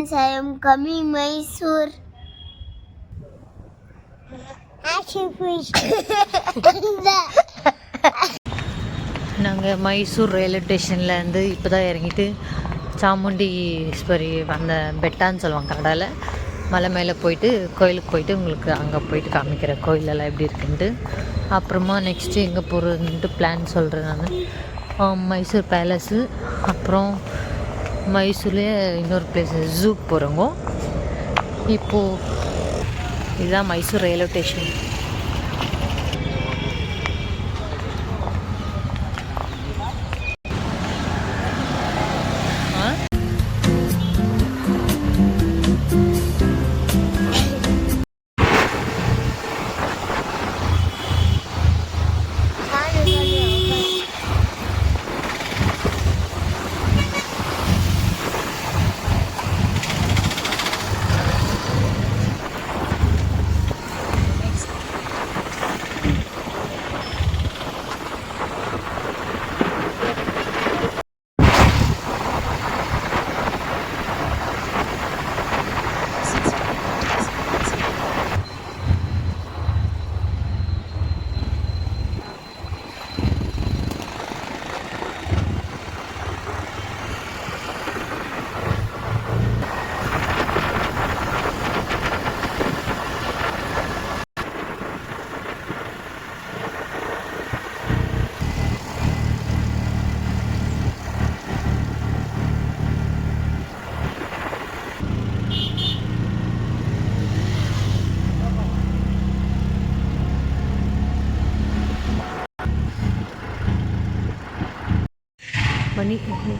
friends, I am coming Mysore. நாங்கள் Mysore railway ஸ்டேஷன்லேருந்து இப்போ தான் இறங்கிட்டு சாமுண்டீஸ்வரி அந்த பெட்டான்னு சொல்லுவாங்க கடால மலை மேலே போயிட்டு கோயிலுக்கு போயிட்டு உங்களுக்கு அங்கே போயிட்டு காமிக்கிற கோயிலெல்லாம் எப்படி இருக்குன்ட்டு அப்புறமா நெக்ஸ்ட்டு எங்கே போகிறதுன்ட்டு பிளான் சொல்கிறேன் நான். மைசூர் பேலஸு, அப்புறம் மைசூர்லேயே இன்னொரு பிளேஸ் ஜூக்கு போகிறோங்க. இப்போது இதுதான் மைசூர் ரயில்வே ஸ்டேஷன்.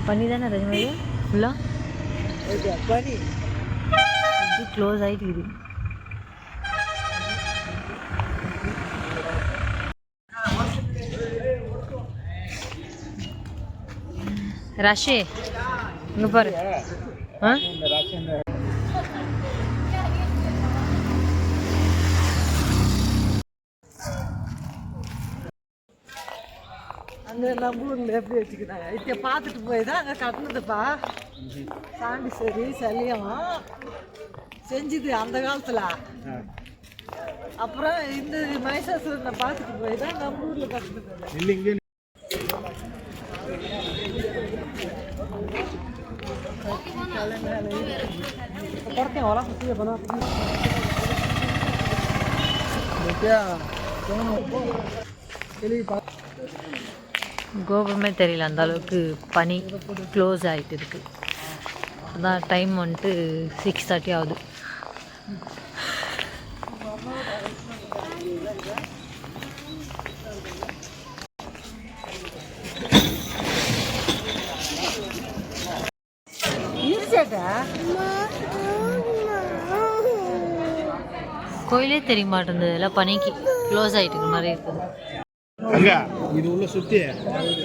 பனி தானே ரஜினி ஃபுல்லாக பனி இது க்ளோஸ் ஆகிட்டு இது. ரஷே இங்கே பாரு. அங்கே நம்ம ஊரில் எப்படி வச்சுக்கிறாங்க இதை பார்த்துட்டு போய் தான் அங்கே கட்டினதுப்பா. சாண்டிஸ்வரி சலியம் செஞ்சுது அந்த காலத்தில். அப்புறம் இந்த மைசாசுரனை பார்த்துட்டு போய் தான் நம்ம ஊரில் கட்டினது. குறைக்க வளம் சுற்றிய பணம் கோபுரமே தெரியல, அந்த அளவுக்கு பனி க்ளோஸ் ஆகிட்டு இருக்குது. அதான் டைம் வந்துட்டு 6:30 ஆகுது. கோயிலே தெரிய மாட்டேங்குது, எல்லாம் பனிக்கு க்ளோஸ் ஆகிட்டு இருக்க மாதிரி இருக்குது. அங்க இது உள்ள சுத்தி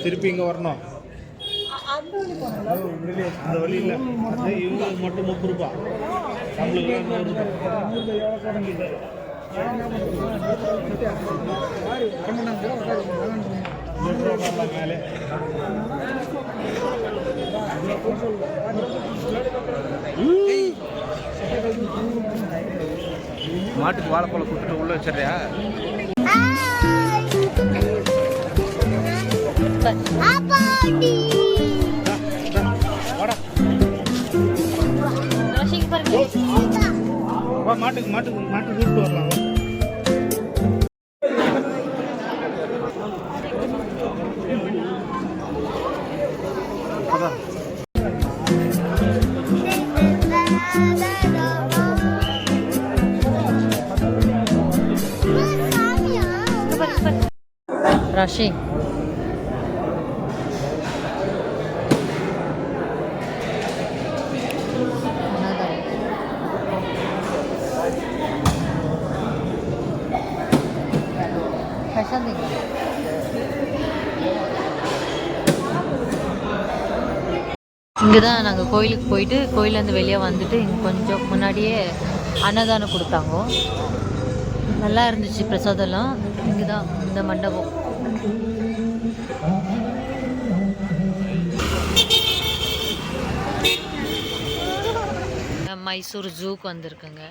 திருப்பி இங்க வரணும். அந்த வழி இல்லை, இவங்களுக்கு மட்டும் 30 ரூபா, நம்மளுக்கு 100 ரூபா மேலே. மாட்டுக்கு வாழைப்பழம் கொடுத்துட்டு உள்ள வச்சிடறியா? மாட்டுக்கு கூப்பிட்டு வரலாம். ராஷி இங்கே தான் நாங்கள் கோயிலுக்கு போயிட்டு கோயிலேருந்து வெளியே வந்துட்டு இங்கே கொஞ்சம் முன்னாடியே அன்னதானம் கொடுத்தாங்க. நல்லா இருந்துச்சு பிரசாதம்லாம். இங்கே தான் இந்த மண்டபம். மைசூர் ஜூக்கு வந்திருக்குங்க.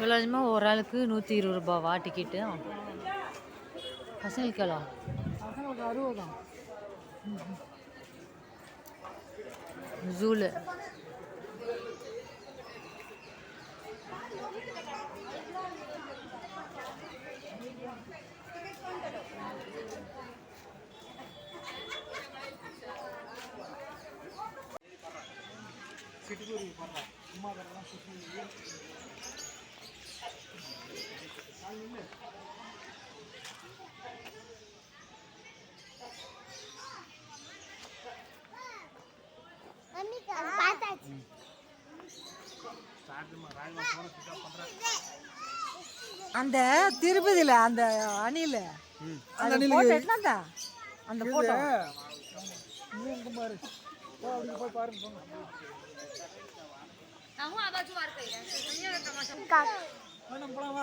இவ்வளோமா ஒரு ஆளுக்கு 120 ரூபாவா டிக்கெட்டு? பசங்களுக்கெல்லாம் 60 தான். ஜூலு அந்த திருப்பதியில அந்த அணில அந்த போட்டோ என்னடா அந்த போட்டோ நீங்க பாரு அப்படி போய் பாருங்க போங்க. மேடம் போலாம் வா.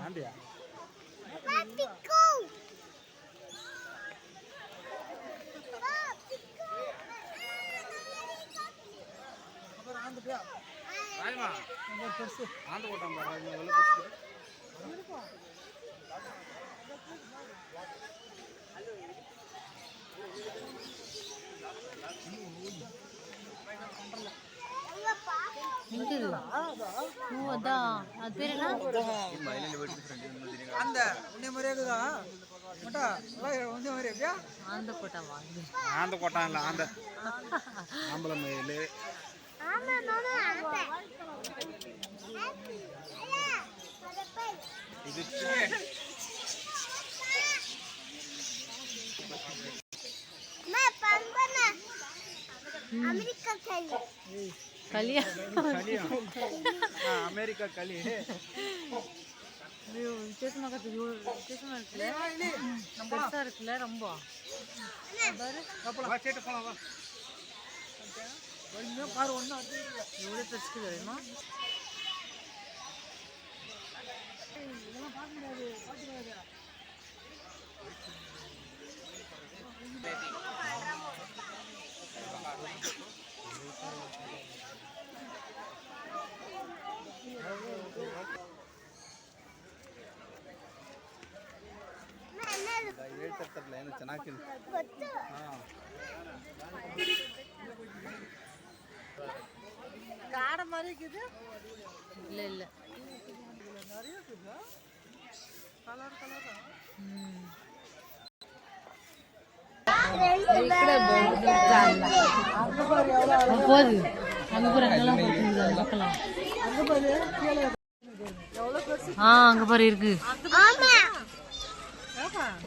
ஆண்டியா ராயமா ஆண்டு போட்டான் பாரு வெள்ள பெருசு. அந்த உன்னை மரியாதைதா மட்டா உன்னை மரியாதையா ஆந்த போட்டா வாங்க. ஆந்த போட்டான் இல்ல ஆந்த ஆம்பளை மயில் இது அமெரிக்கா களி வித்தியாசமா இருக்குல்ல, பெருசா இருக்குல்ல ரொம்ப. போலாம் வா. பாரு ஒண்ணு எவ்வளோ பெருசுக்கு தெரியுமா? ಚೆನ್ನಾಗಿ காடை மாதிரி இருக்குது. இல்லை இல்லை நிறைய இருக்குதா கலர் கலரா. போகுது அங்கே பாரு அங்கெல்லாம் போகுது பார்க்கலாம். அங்கே பாரு இருக்கு.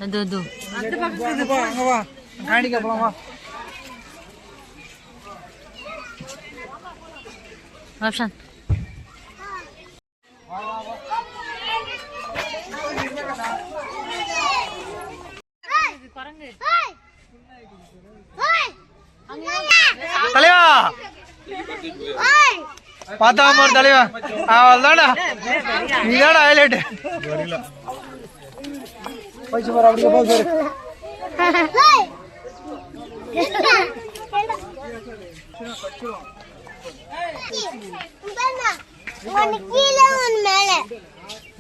அது அந்த பக்கம் அங்க வா காணிக்க போலாம் வா. ஆப்ஷன் தலைவா பார்த்தாம ஒரு தலைவா அவள்தாடா நீதாடா ஹைலைட் போயிச்சு பாரு அப்படியே போய்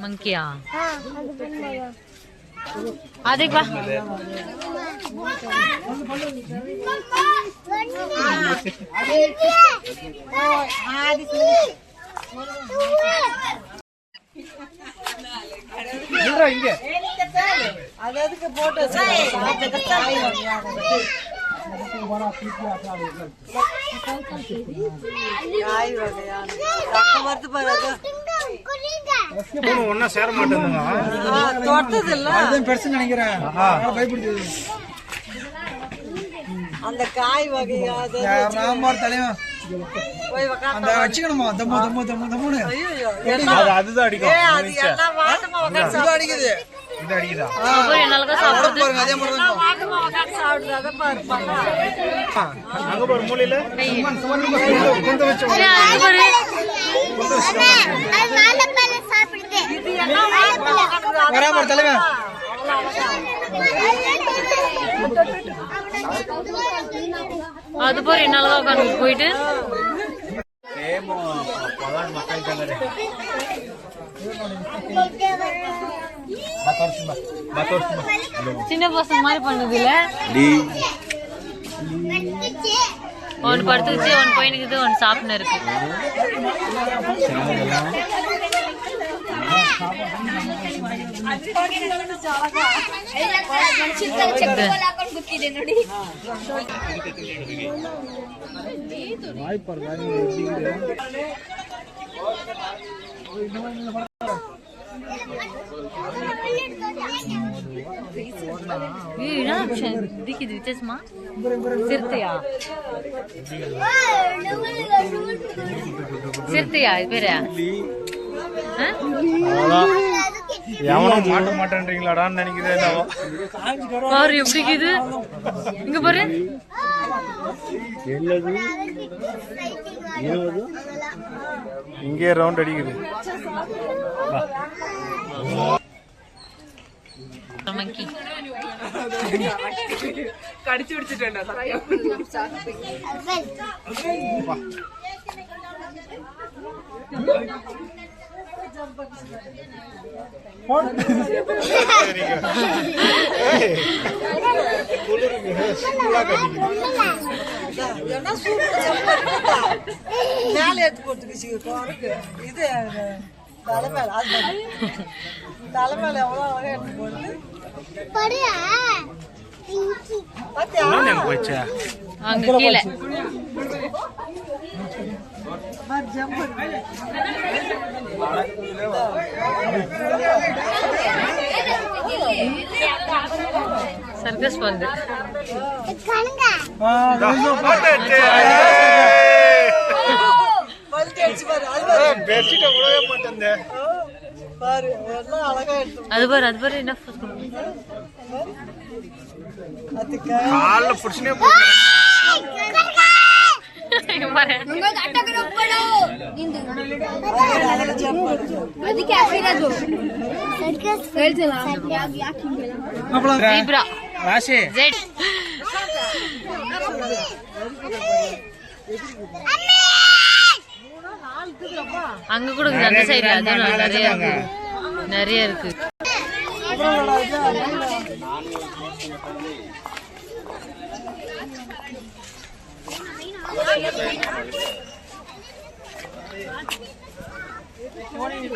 मंकिया आ देख बा இங்க அதுக்கு போட்டோ ஒன்னா சேர மாட்டேங்க பெருசு நினைக்கிறேன் அந்த காய் வகை ராமர் தலைவன் போய் அந்த உக்காந்து அடிச்சுக்கணுமா தம்மு தம்மு தம்மு தம்முன்னு ஐயோ அதுதான் அடிக்கும் அது எல்லாம் வாட்டமா உட்காந்து இது அடிக்குது இது அடிக்குதா என்னால சாப்பிடுறது பாருங்க அதே மாதிரி தான் வாட்டமா உட்காந்து சாப்பிடுறது அதை பாரு அங்க பாரு மூலையில கொண்டு வச்சு இது எல்லாம் வாட்டமா உட்காந்து வராம தலைவன் அது போற என்னாலதான் உட்காந்து போயிட்டு சின்ன பசங்க மாதிரி பண்ணுது இல்ல ஒன்னு படுத்துக்கிச்சு ஒன்னு போயினுக்குது ஒன்னு சாப்பிட்டு இருக்கு திக்குது வித்தியாசமா சிறுத்தையா சிறுத்தையா இது பேரு எவனும் மாட்ட மாட்டேன்றீங்களாடான்னு நினைக்கிறேன் பாரு எப்படி இருக்குது இங்க பாரு இங்கே ரவுண்ட் அடிக்குது மங்கி கடிச்சு பிடிச்சிட்டேன் மேலே எடுத்து போட்டுக்கு இது தலைமையில தலைமையில எவ்வளோ அழகா எடுத்து போட்டு பாத்தியா போச்சா அங்க கீழே சர்க்கஸ் பந்து பாரு எல்லாம் அழகா எடுத்து அது பாரு என்ன கால புடிச்சுனே ராஷே அங்க கூட அந்த சைடுல அதுவும் நிறைய இருக்கு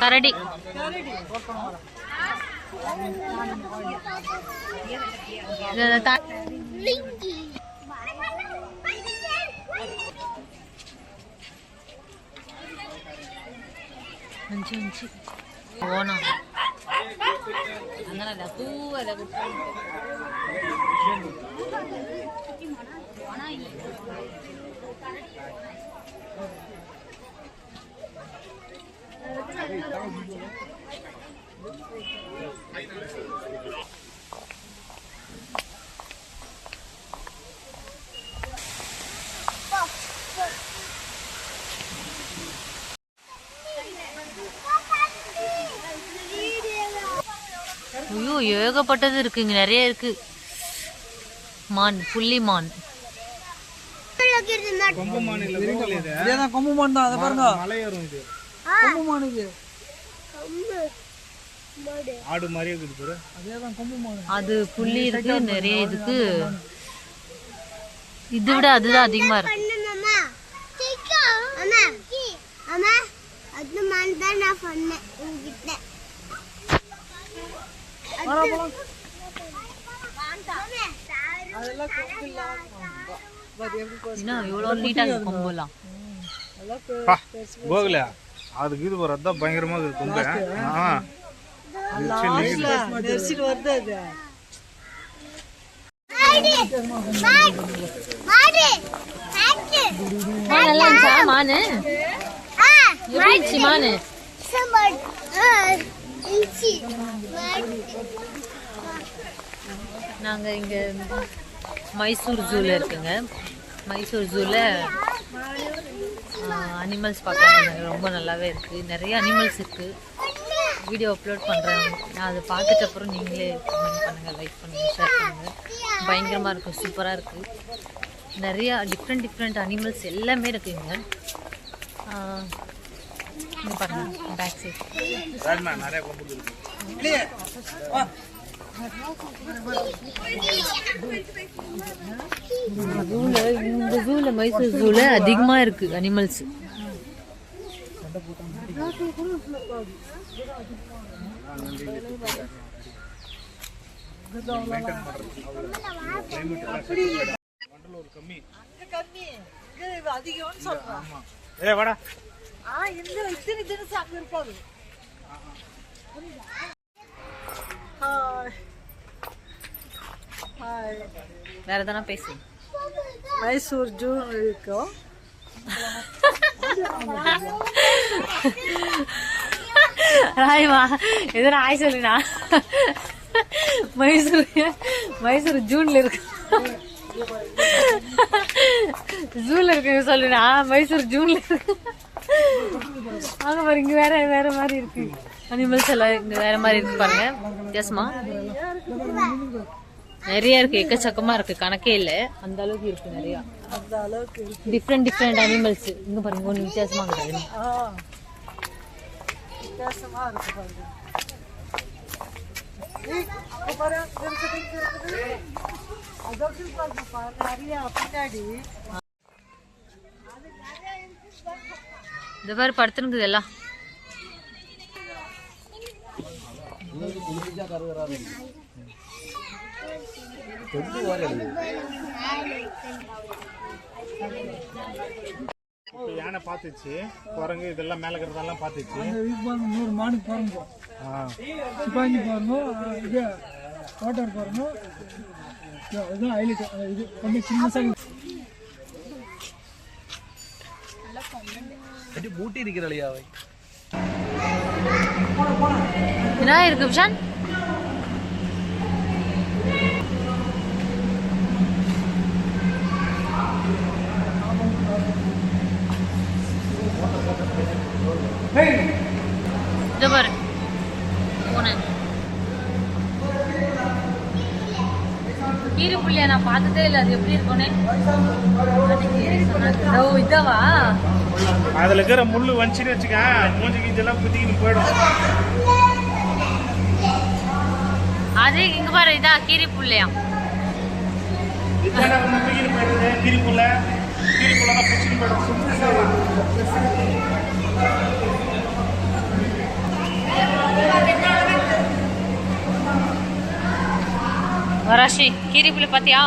கரடி ஓனா അങ്ങനെ പൂവല്ല ஐயோ ஏகப்பட்டது இருக்குங்க, நிறைய இருக்கு. மான், புள்ளி மான். கொம்பு மான் இல்ல, இதேதான் கொம்பு மான் தான். அத பாருங்க, மலை ஏறும் இது. கொம்பு மான் இது. ஆடு மாதிரியே இருக்குது பாரு. அதேதான் கொம்பு மான். அது புள்ளி இருக்கு, நிறைய இதுக்கு. இதை விட அதுதான் அதிகமா இருக்கு. அதுக்கு இது ஒரு அதான் பயங்கரமா இருக்கு. நல்லா இருந்துச்சா மானு? எப்படி இருந்துச்சு மானு? நாங்கள் இங்கே மைசூர் ஜூவில் இருக்குங்க. மைசூர் ஜூவில் அனிமல்ஸ் பார்க்குறாங்க. ரொம்ப நல்லாவே இருக்குது. நிறைய அனிமல்ஸ் இருக்குது. வீடியோ அப்லோட் பண்ணுறேன். நான் அதை பார்த்துட்டு அப்புறம் நீங்களே கமெண்ட் பண்ணுங்கள், லைக் பண்ணுங்கள், ஷேர் பண்ணுங்கள். பயங்கரமாக இருக்கும், சூப்பராக இருக்குது. நிறையா டிஃப்ரெண்ட் அனிமல்ஸ் எல்லாமே இருக்குங்க. இங்கே பாருங்கள், பேக் சைட் நிறைய கொம்பு இருக்கு. இந்த ஜூவில் மைசூர் ஜூவில் அதிகமாக இருக்குது அனிமல்ஸ். அதிகம்னு சொல்றான். இத்தனை தினசு அங்க இருக்காது. வேற எதனா பேசு. மைசூர் ஜூ இருக்கும். ராய்மா எதனா ஆய் சொல்லுண்ணா. மைசூர் ஜூன்ல இருக்கு. ஜூன்ல இருக்கு சொல்லுண்ணா. மைசூர் ஜூன்ல இருக்கு. அங்க பாரு, இங்க வேற மாதிரி இருக்கு அனிமல்ஸ் எல்லாம். இங்க வேற மாதிரி இருக்கு பாருங்க, வித்தியாசமா நிறைய இருக்கு. எக்கச்சக்கமா இருக்கு, கணக்கே இல்லை. அந்த அளவுக்கு இருக்கு நிறைய. அந்த அளவுக்கு டிஃப்ரெண்ட் அனிமல்ஸ். இங்க பாருங்க, ஒன்று வித்தியாசமா இருக்கு. வித்தியாசமா இருக்கு பாருங்க. நிறைய பின்னாடி இந்த மாதிரி படுத்துனுக்குது எல்லாம். யானை பார்த்துச்சு, குரங்கு இதெல்லாம் மேலே இருக்கிறதெல்லாம் பார்த்துச்சு. 100 மானுக்கு பாருங்க, சிப்பாஞ்சி பாருங்க, இது வாட்டர் பாருங்க. இதுதான் ஹைலைட். இது கொஞ்சம் சின்ன பூட்டி இருக்கிறலையா அவை என்ன இருக்கு விஷான்? பாரு கீரி புள்ளியா நான் பார்த்ததே இல்லை. அது எப்படி இருக்கும்னே. இதவா அதுல இருக்கிற முள்ளு வந்துச்சுன்னு வச்சுக்க, மூஞ்சி கீஞ்செல்லாம் புத்திக்கிட்டு போயிடும். அது இங்க பாரு, இதா கீரி புள்ளையா. கீரி புள்ள தான் பிடிச்சிட்டு போயிடும். வராஷி கீரி புள்ளை பாத்தியா?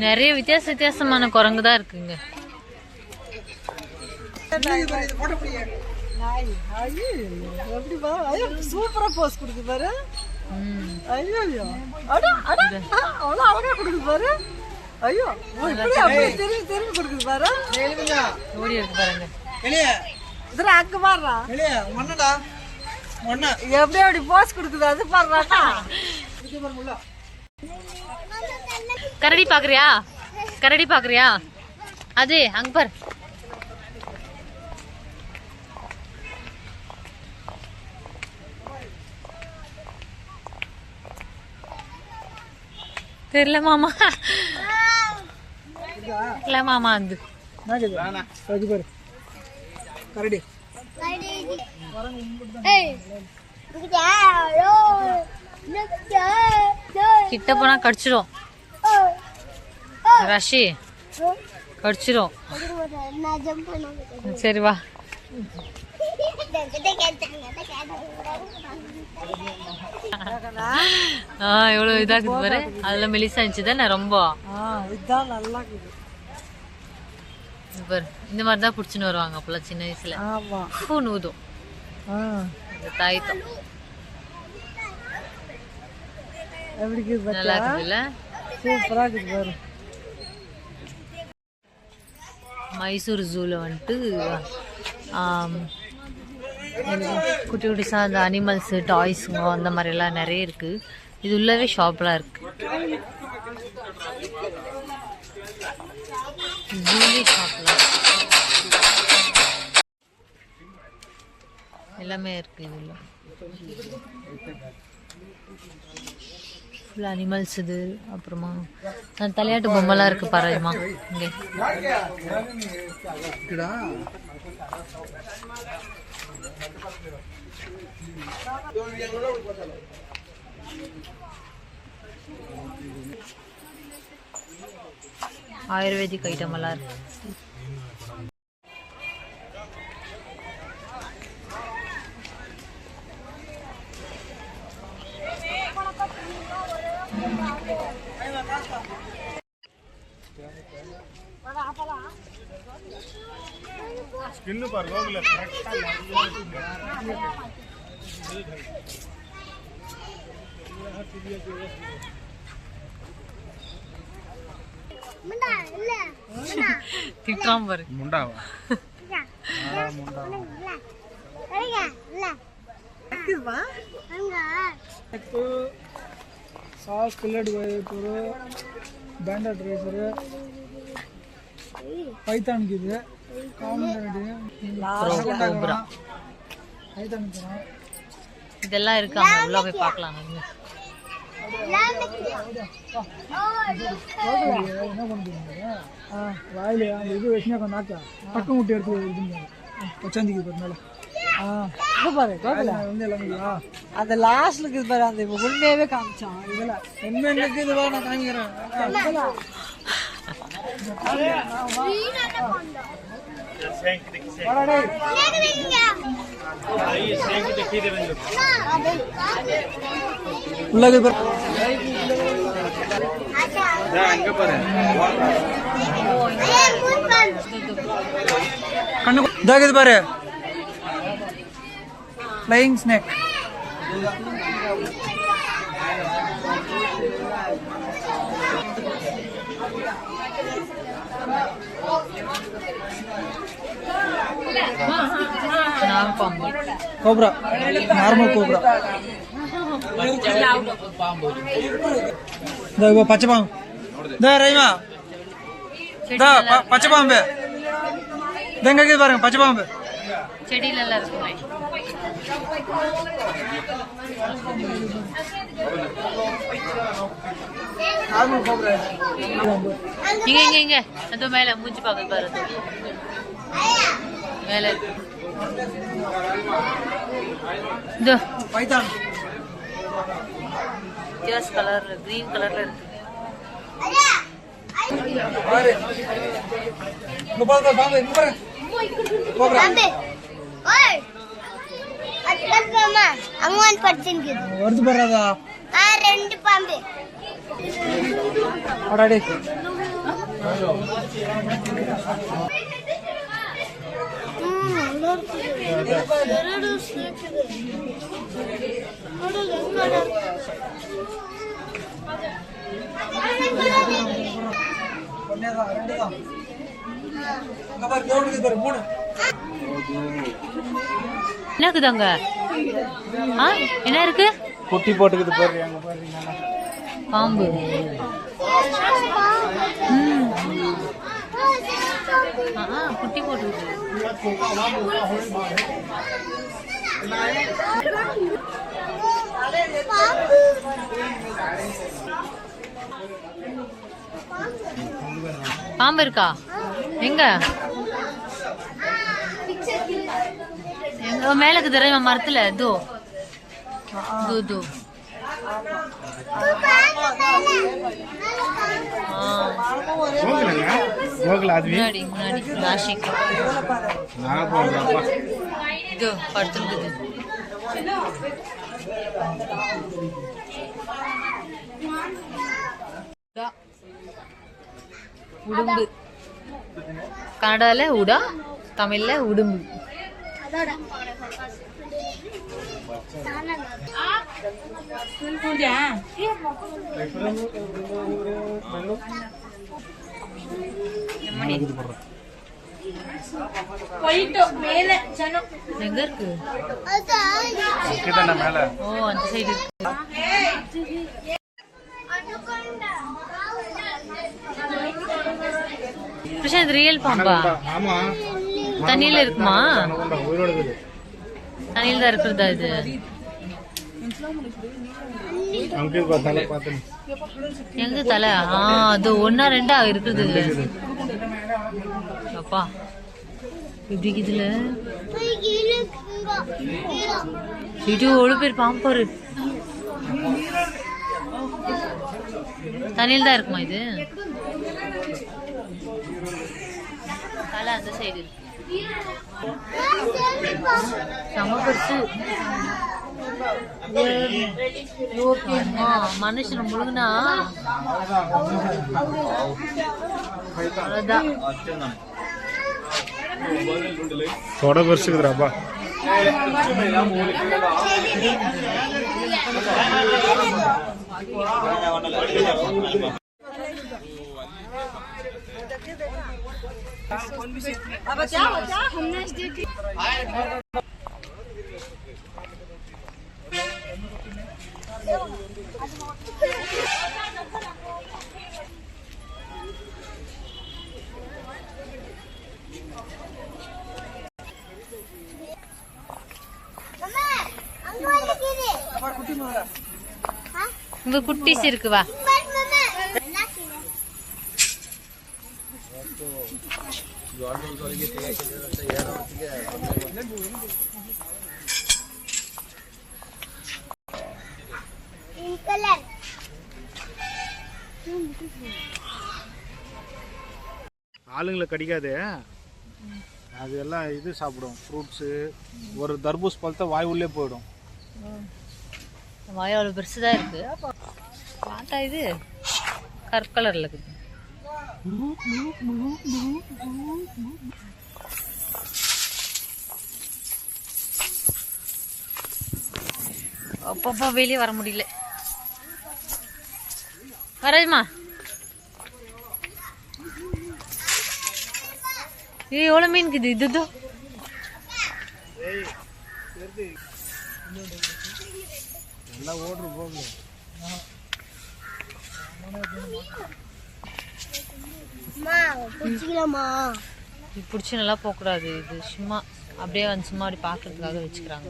நிறைய வித்தியாசமான குரங்கு தான் இருக்குங்க. சூப்பரா போஸ் கொடுக்கு பாரு. ஐயோ அவ்வளோ அழகா கொடுக்கு பாரு. ஐயோ திரும்பி கொடுக்குது பாரு. ஓடி இருக்கு பாருங்க. இதுல அங்க பாடுறா எப்படி அப்படி போஸ் கொடுக்குது. அது பாடுறாட்டா. கரடி பாக்குறியா? அது அங்க பாரு. தெரியல மாமா. இல்ல மாமா அது கரடி. Hey, look at கிட்ட போனா கடிச்சிடும். ரஷி கடிச்சிடும். சரி வா. எவ்வளவு இதா இருக்குது பாரு. அதுல மெலிசா இருந்துச்சு தானே ரொம்ப. இதுதான் நல்லா இருக்குது பாரு. இந்த மாதிரி தான் பிடிச்சின்னு வருவாங்க அப்பெல்லாம் சின்ன வயசுல. ஆமா பூன்னு ஊதும் தாய்த்தம். எப்படி இருக்குது நல்லா இருக்குதுல்ல. சூப்பரா இருக்குது பாரு. மைசூர் ஜூவில் வந்துட்டு குட்டி குட்டிஸாக அந்த அனிமல்ஸு டாய்ஸுங்க அந்த மாதிரிலாம் நிறைய இருக்குது. இது உள்ளவே ஷாப்லாம் இருக்குது. ஜூலி ஷாப்லாம் எல்லாமே இருக்குது. இது உள்ள ஃபுல் அனிமல்ஸ். இது அப்புறமா தலையாட்டு பொம்மைலாம் இருக்குது பாருமா இங்கே. ஆயுர்வேதிக் ஐட்டம் எல்லாம் இருக்கு. ஸ்கின் பாரு கோகுல கரெக்ட்டா திட்டாம் பாரு. முண்டாவா சாஸ் பில்லட் வைப்பரு பேண்டட் ரேசரு பைத்தானுக்கு இது இதெல்லாம் இருக்கு. அங்க உள்ள போய் பார்க்கலாம். என்ன பண்ணுறீங்க வாயில அந்த இது வச்சுனா நாக்கா பக்கம் முட்டை எடுத்து வச்சாந்திக்கு மேலே அந்த லாஸ்ட்ல இருக்குது பாரு. அந்த உண்மையாவே காமிச்சான். இதுல என்ன இருக்குது நான் காமிக்கிறேன். கண்ணு பாரு. Flying snake. Cobra normal cobra. பச்சை பாம்பு. ரைமா பச்சை பாம்பு எங்க பாருங்க. பச்சை பாம்பு செடியில எல்லாம் இருக்குமே. இங்க இங்க இங்க அது மேல மூஞ்சி பாக்குது பாரு. மேல இந்த பைத்தான் வித்தியாச கலர்ல கிரீன் கலர்ல இருக்கு. பாரு பாம்பு இங்க பாரு. கோப்ரா வருது பாருடா. ரெண்டு பாம்பு அடாடே என்ன இருக்குதாங்க? என்ன இருக்கு? குட்டி போட்டுக்குது பாரு. அங்க பாரு பாம்பு. குட்டி போட்டுக்குது. பாம்பு இருக்கா? எங்க எங்க மேல இருக்குது மரத்துல. தோ தோ தோ கோகுல அது முன்னாடி நாசிக் இது படுத்துருக்குது. உடும்பு கன்னடால உடா, தமிழ்ல உடும்பு. எங்க இருக்கு? ஓ அந்த சைடு கிருஷ்ணா, இது ரியல் பாம்பா? ஆமா, தண்ணியில இருக்குமா? உயிரோட இருக்குது. தண்ணியில தான் இருக்கிறதா இது? அங்க தலை பார்த்தேன். எங்க தலை? அது ஒன்னா ரெண்டா இருக்குது. அப்பா எப்படி இதுல இது ஒரு பேர் பாம்பாரு. தண்ணியில் தான் இருக்குமா இது? தலை அந்த சைடு இருக்கு. செம பெருசு. மனுஷன் முழுகுனா அவ்வளவுதான். தொட பெருசுக்குதுராப்பா. இங்க குட்டிஸ் இருக்கு, வா. ஆளுங்களை கடிக்காது, அது எல்லாம் இது சாப்பிடும், ஃப்ரூட்ஸு. ஒரு தர்பூஸ் பழத்தை வாய் உள்ளே போயிடும். வாய் அவ்வளோ பெருசுதான் இருக்கு. பாட்டா இது கருப்பு கலர்ல இருக்குது. அப்பப்பா வெளியே வர முடியல. வராஜ்மா, எவ்வளோ மீன் இருக்குது இது? எல்லாம் ஓடுற போகுது. பிடிச்சி நல்லா போகக்கூடாது. இது சும்மா அப்படியே வந்து சும்மா அப்படி பார்க்கறதுக்காக வச்சுக்கிறாங்க.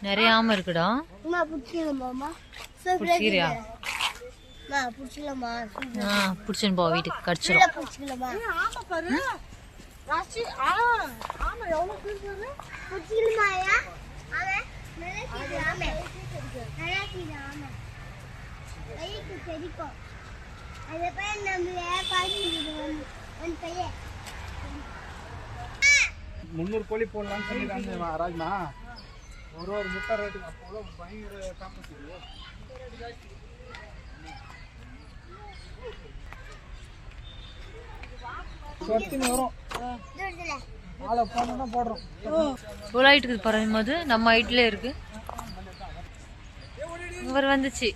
நிறைய ஆமை இருக்குடா. பிடிச்சிக்கிறியா? பிடிச்சின்னு போ, வீட்டுக்கு கடிச்சிடும். முந்நூறு கோழி போடலான்னு சொல்லிடுறாங்க ராஜ்மா. ஒரு முட்டை ரேட்டுக்கு அப்போ பயங்கர காம்படிஷன். இவ்வளோ ஹைட் இருக்குது பாரும்போது, நம்ம ஹைட்ல இருக்கு. இவர் வந்துச்சு.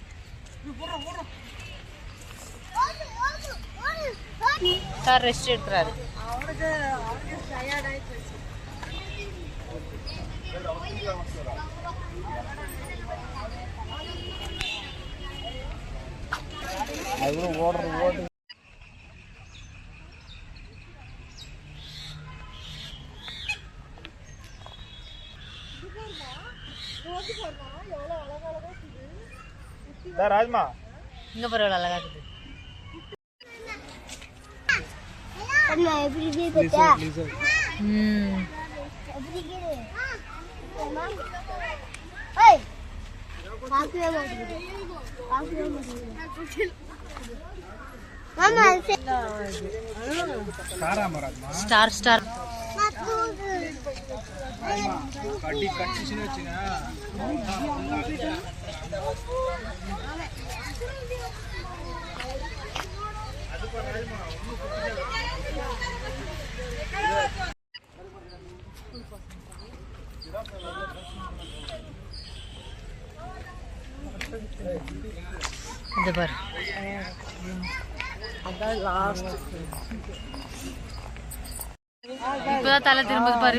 சார் ரெஸ்ட் எடுக்கிறாரு. ஓடுறது ராஜ்மா. இங்க பரவாயில்ல, அழகா இருக்குது. எப்படி பார்க்கவே மாட்டேங்குது. பார்க்கவே மாட்டேங்குது. மாமா ஸ்டார் ஸ்டார் கட்டி கட்டிச்சுன்னு வச்சுங்க. இது பாரு அதான் லாஸ்ட். இப்பதான் தலை திரும்பது பாரு.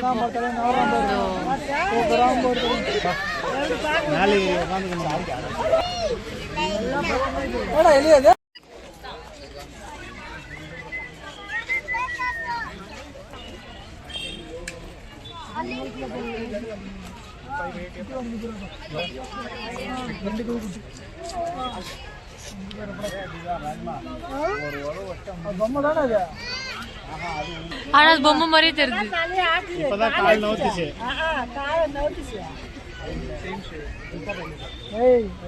ஆனா பொம்மை மாதிரியே தெரியுது. இப்பதான் கால் நோத்துச்சு.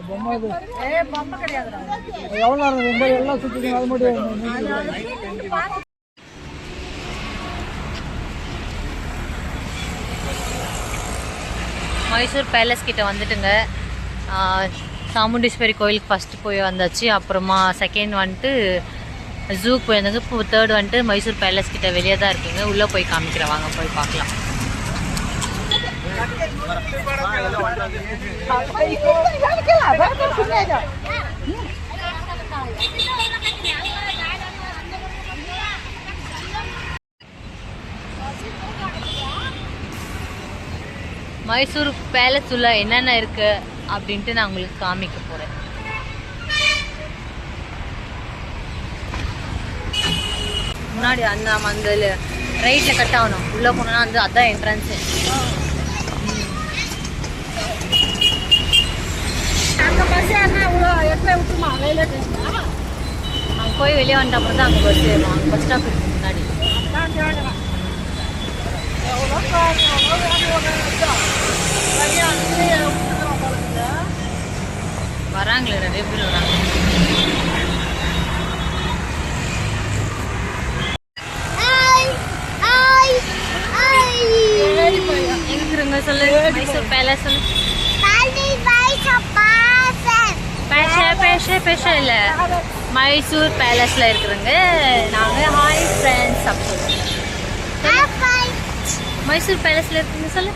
பொம்மை கிடையாதுடா. எவ்வளவு நேரம் ரொம்ப எல்லாம் சுத்தி அது மட்டும். மைசூர் பேலஸ் கிட்ட வந்துட்டுங்க. சாமுண்டீஸ்வரி கோயிலுக்கு ஃபஸ்ட்டு போய் வந்தாச்சு. அப்புறமா செகண்ட் வந்துட்டு ஜூக்கு போயிருந்தாங்க. இப்போ தேர்ட் வந்துட்டு மைசூர் பேலஸ் கிட்ட வெளியே தான் இருக்குங்க. உள்ளே போய் காமிக்கிறேன், வாங்க போய் பார்க்கலாம். மைசூர் பேலஸ் உள்ள என்னென்ன இருக்கு அப்படின்ட்டு நான் உங்களுக்கு காமிக்க போறேன். முன்னாடி அந்த ரைட்ல கட் ஆகணும். உள்ள போனோம்னா அதான் என்ட்ரன்ஸ். அங்கே போய் வெளியே வந்துட்ட அப்புறம் தான் அங்கே பஸ் ஏறும். அங்கே பஸ் ஸ்டாப் இருக்கு முன்னாடி. வராங்களே, நிறைய பேர் வராங்க. எங்க இருங்க சொல்லு. மைசூர் பேலஸ் சொல்லு. பேஷ இல்ல, மைசூர் பேலஸ்ல இருக்கிறவங்க நாங்க ஹாய் ஃப்ரெண்ட்ஸ் அப்படி மைசூர் பேலஸ்ல இருக்குங்க சொல்லு.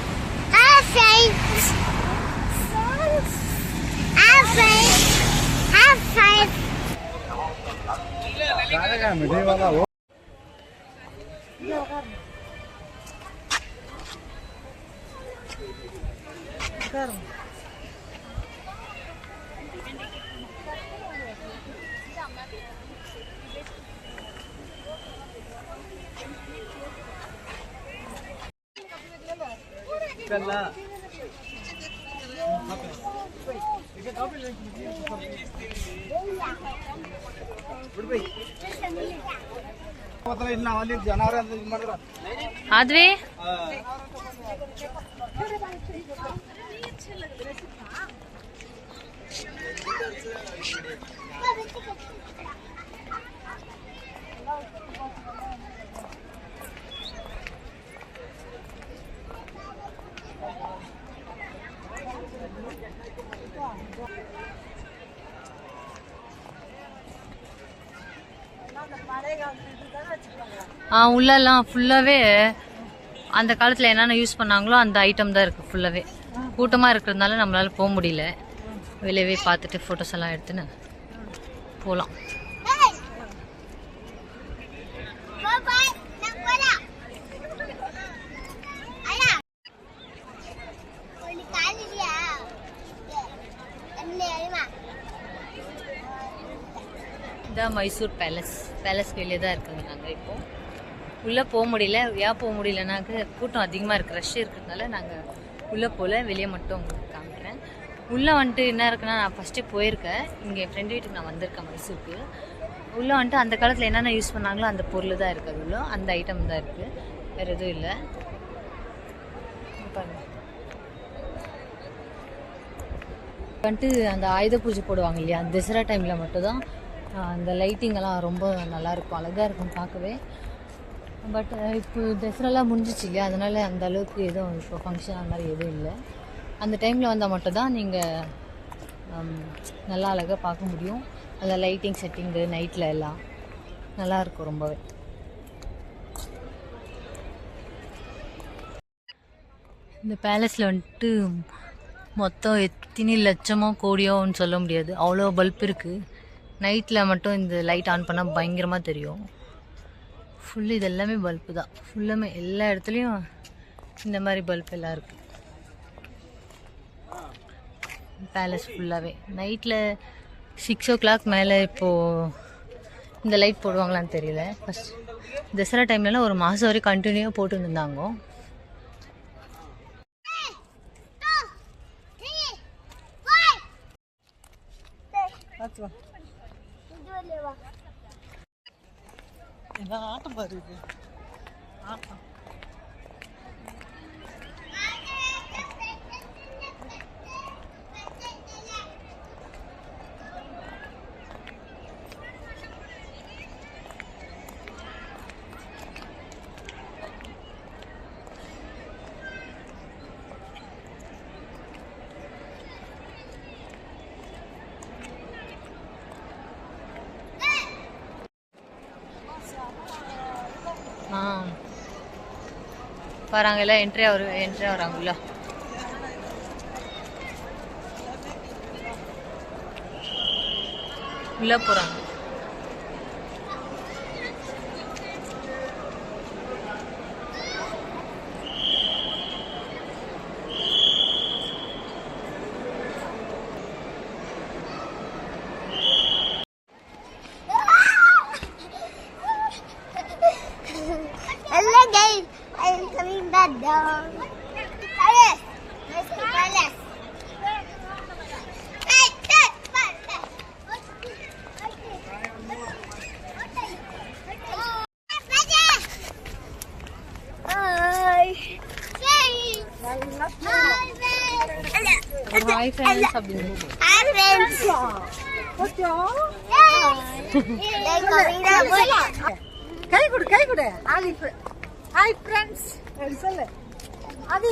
ಆದ್ವಿ உள்ளெல்லாம் ஃபுல்லாகவே அந்த காலத்தில் என்னென்ன யூஸ் பண்ணாங்களோ அந்த ஐட்டம் தான் இருக்குது. ஃபுல்லாகவே கூட்டமாக இருக்கிறதுனால நம்மளால் போக முடியல. வெளியவே பார்த்துட்டு ஃபோட்டோஸ் எல்லாம் எடுத்துன்னு போகலாம். இதான் மைசூர் பேலஸ் வெளியே தான் இருக்குங்க. நாங்கள் இப்போது உள்ளே போக முடியல. ஏன் போக முடியலனாக்க கூட்டம் அதிகமாக இருக்குது, ரஷ் இருக்கிறதுனால நாங்கள் உள்ளே போகல. வெளியே மட்டும் உங்களுக்கு காமிக்கிறேன். உள்ளே வந்துட்டு என்ன இருக்குன்னா, நான் ஃபஸ்ட்டு போயிருக்கேன். இங்கே என் ஃப்ரெண்டு வீட்டுக்கு நான் வந்திருக்கேன் மைசூருக்கு. உள்ளே வந்துட்டு அந்த காலத்தில் என்னென்ன யூஸ் பண்ணாங்களோ அந்த பொருள் தான் இருக்குது. உள்ள அந்த ஐட்டம் தான் இருக்குது, வேறு எதுவும் இல்லை. பாருங்கள், வந்துட்டு அந்த ஆயுத பூஜை போடுவாங்க இல்லையா, தசரா டைமில் மட்டும்தான் அந்த லைட்டிங்கெல்லாம் ரொம்ப நல்லாயிருக்கும், அழகாக இருக்கும் பார்க்கவே. பட் இப்போ தசராலாம் முடிஞ்சிச்சு இல்லையா, அதனால் அந்த அளவுக்கு எதுவும் இப்போ ஃபங்க்ஷன் அந்த மாதிரி எதுவும் இல்லை. அந்த டைமில் வந்தால் மட்டும்தான் நீங்கள் நல்லா அழகாக பார்க்க முடியும். அந்த லைட்டிங் செட்டிங்கு நைட்டில் எல்லாம் நல்லாயிருக்கும் ரொம்பவே. இந்த பேலஸில் வந்துட்டு மொத்தம் எத்தனை லட்சமோ கோடியோன்னு சொல்ல முடியாது, அவ்வளோ பல்ப் இருக்குது. நைட்டில் மட்டும் இந்த லைட் ஆன் பண்ணால் பயங்கரமாக தெரியும். ஃபுல்லு இது எல்லாமே பல்ப்பு தான், ஃபுல்லாமே எல்லா இடத்துலையும் இந்த மாதிரி பல்ப் எல்லாம் இருக்குது. பேலஸ் ஃபுல்லாகவே நைட்டில் 6 o'clock மேலே இப்போது இந்த லைட் போடுவாங்களான்னு தெரியல. ஃபஸ்ட் தசரா டைம்லலாம் ஒரு மாதம் வரைக்கும் கண்டினியூவாக போட்டு இருந்தாங்க. என்ன ஆட்டம் பாரு இது ஆட்டம். வராங்க எல்லாம் என்ட்ரி ஆகுறாங்கல்ல. உள்ளே போகிறாங்க. Hello guys, I am coming back down. Palace, let's go palace. Hi friends அப்படின்னு. Hi friends. கை கொடு ஆலிஃப். ஹாய் ஃப்ரெண்ட்ஸ் சொல்லு அது